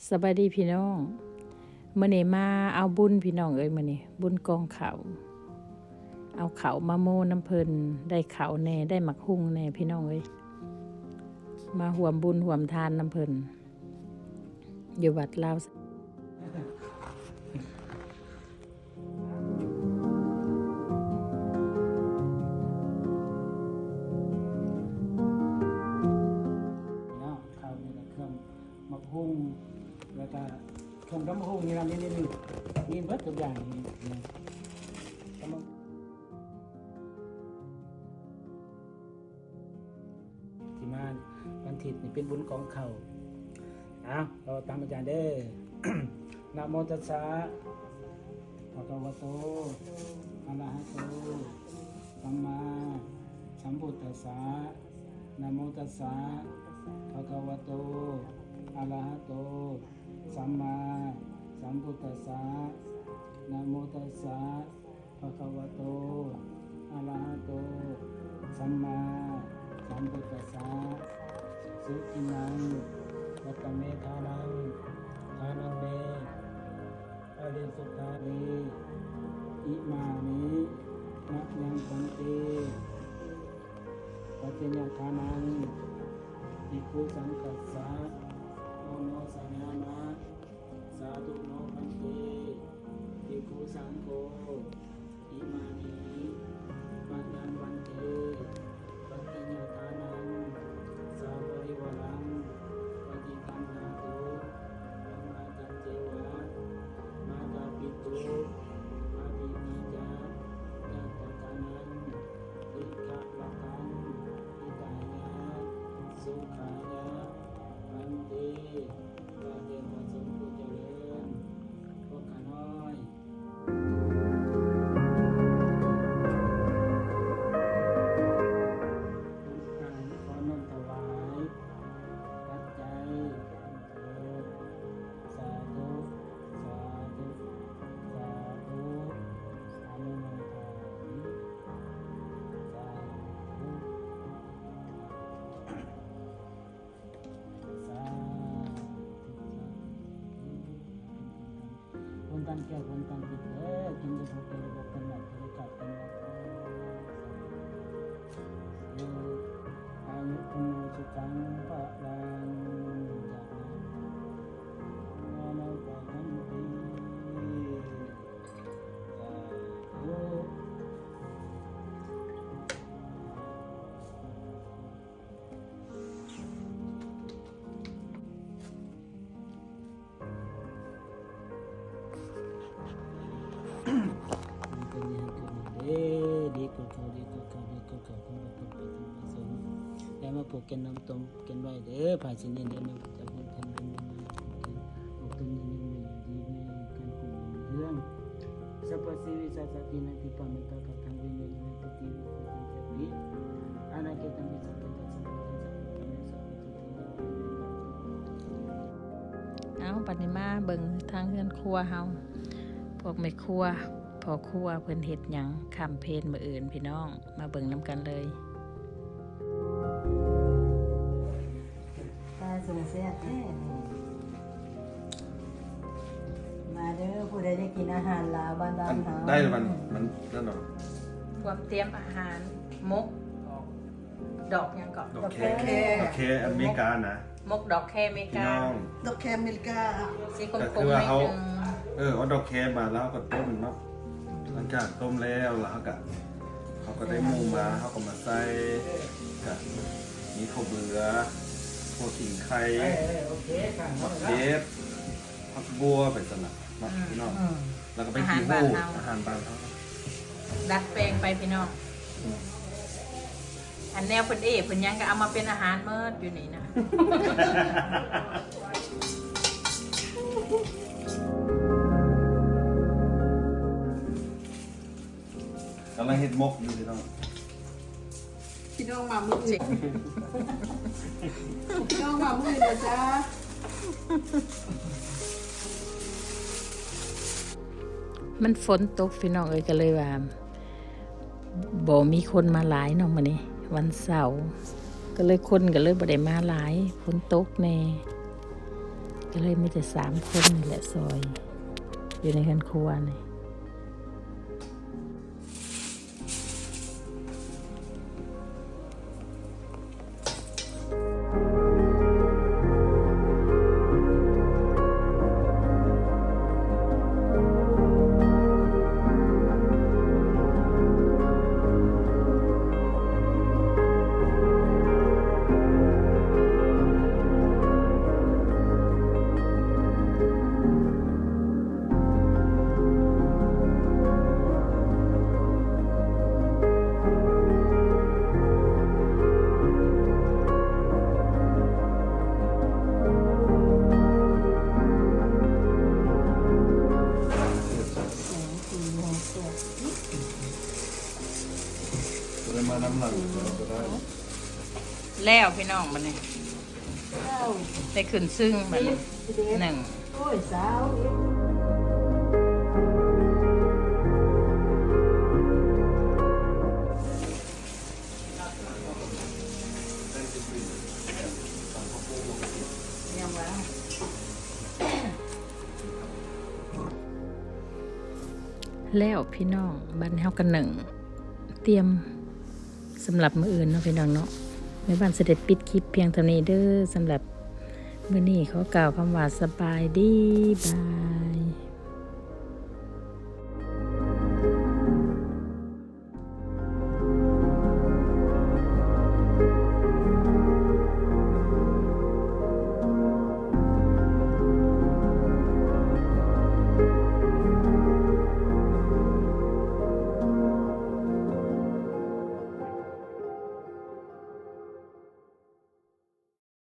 สบายดีพี่น้องมื้อนี้มาเอาบุญพี่น้องเอ้ยมื้อนี้บุญกองเขาเอาเขามาโมน้ำเพิ่นได้เขาแน่ได้หมักหุ่งแน่พี่น้องเอ้ยมาห่วมบุญห่วมทานน้ำเพิ่นอยู่วัดลาวเนาะข้าวนี่ก็เครื่องมะพร้าวแล้วก็เครื่องมะพร้าวนี่ล่ะนี่มีเบิดทุกอย่างนี่นะก็มาที่มาวันอาทิตย์นี่เป็นบุญกองข้าวเราตามอาจารย์เด้อ นะโมตัสสะภะคะวะโตอะระหะโตสัมมาสัมพุทธัสสะนะโมตัสสะภะคะวะโตอะระหะโตสัมมาสัมพุทธัสสะนะโมตัสสะภะคะวะโตอะระหะโตสัมมาสัมพุทธัสสะสุขินังวัตเมธานังทานังเมอริสุทธาเรอิมานินะยังพันเตปัจจญทานังอิคุสังกัสสะโอโนสัญญานะสาธุโนพันเตอิคุสังโฆอิมานิปัจจังพันเตปัจจญทานังสาบริวารังปฏิคันหาตุธรรมาจันเจวะมาตาปิตุมาตินีจาญาตกานังอิขะละคังอิตายะสุขายะพันเตปะเดปะสมผู้เจริญพวกข้าน้อยขอน้อมถวายปัจจัยเถิดสาธุสาธุสาธุอนุโมทนาสาธุสาธุคนตั้งแก้วคนตั้งจิตกินจะถูกเป็นระบบเป็นหลักเป็นกัดเป็นหลักอายุคุโนสุขังพระลังจากนั้นนาปะทันติสาธุ ดีกว่าเขาของเราเป็นไปถึงประสงค์แล้วมาปลูกแกนนำตมแกนไว้เด้อภายสินินเด้อมาจากคนทำบุญมาออกตุนยังมีดีแม่การปลูกเรื่องสัพพสิวิสัสตินันติปามิตากัทังวิเนนันติติวิสัสติวิอานาเกตังวิสัสติตัสสะตัสสะตัสสะเอาปัดนี้มาเบิ่งทางเฮือนครัวเฮาพวกแม่ครัวพอครัวเพิ่นเฮ็ดหยังคำเพลมื้ออื่นพี่น้องมาเบิ่งนํกันเลยปลาสูงเสียแท้มาเด้อผู้ใดได้กินอาหารลาวบ้านๆเฮา ได้เลยมันนั่นหรอ ความเตรียมอาหารมกดอกหยังก่อน ดอกแคอเมริกานะ มกดอกแคอเมริ พี่ กา น้อง ดอกแคมเมริกา สีก แต่ ล คื ม อ ๆ ว่า นิด เขา นึง เอาดอกแคมาแล้วเขาก็ต้มเนาะหลังจากต้มแล้วเขาก็ได้หมูมาเขาก็มาใส่กับมีข้าวเบื่อข้าวขิงไข่ โอเคค่ะ ผักเทศผักบัวเป็นสลัดเนาะพี่น้องแล้วก็ไปกินหูอาหารบ้านเขา ดัดแปลงไปพี่น้องอันแนวเพิ่นเพิ่นยังก็เอามาเป็นอาหารเมิดอยู่นี่นะ กำลังเห็ดมกอยู่พี่น้อง พี่น้องมามื้ออื่นพี่น้องมามื้ออื่นนะจ๊ะ มันฝนตกพี่น้องเอ้ยก็เลยว่าบ่มีคนมาหลายเนาะมื้อนี้วันเสาร์ก็เลยคนก็เลยบ่ได้มาหลายฝนตกแน่ก็ ก็เลยมีแต่3 คนนี่แหละซอย อยู่ในเรือนครัวนี่ จะได้มาน้ำหลังเราก็ได้ แล้วพี่น้องมันนี่ เจ้า ได้ขึ้นซึ่งมัน เด็ด 1 โอ้ยสาวเอ็ด ยังวะแล้วพี่น้องบ้านเฮากัน1เตรียมสำหรับมื้ออื่นเนาะพี่น้องเนาะแม่บ้านเสด็จปิดคลิปเพียงเท่านี้เด้อสำหรับมื้อนี้ขอกล่าวคำว่าสบายดีบาย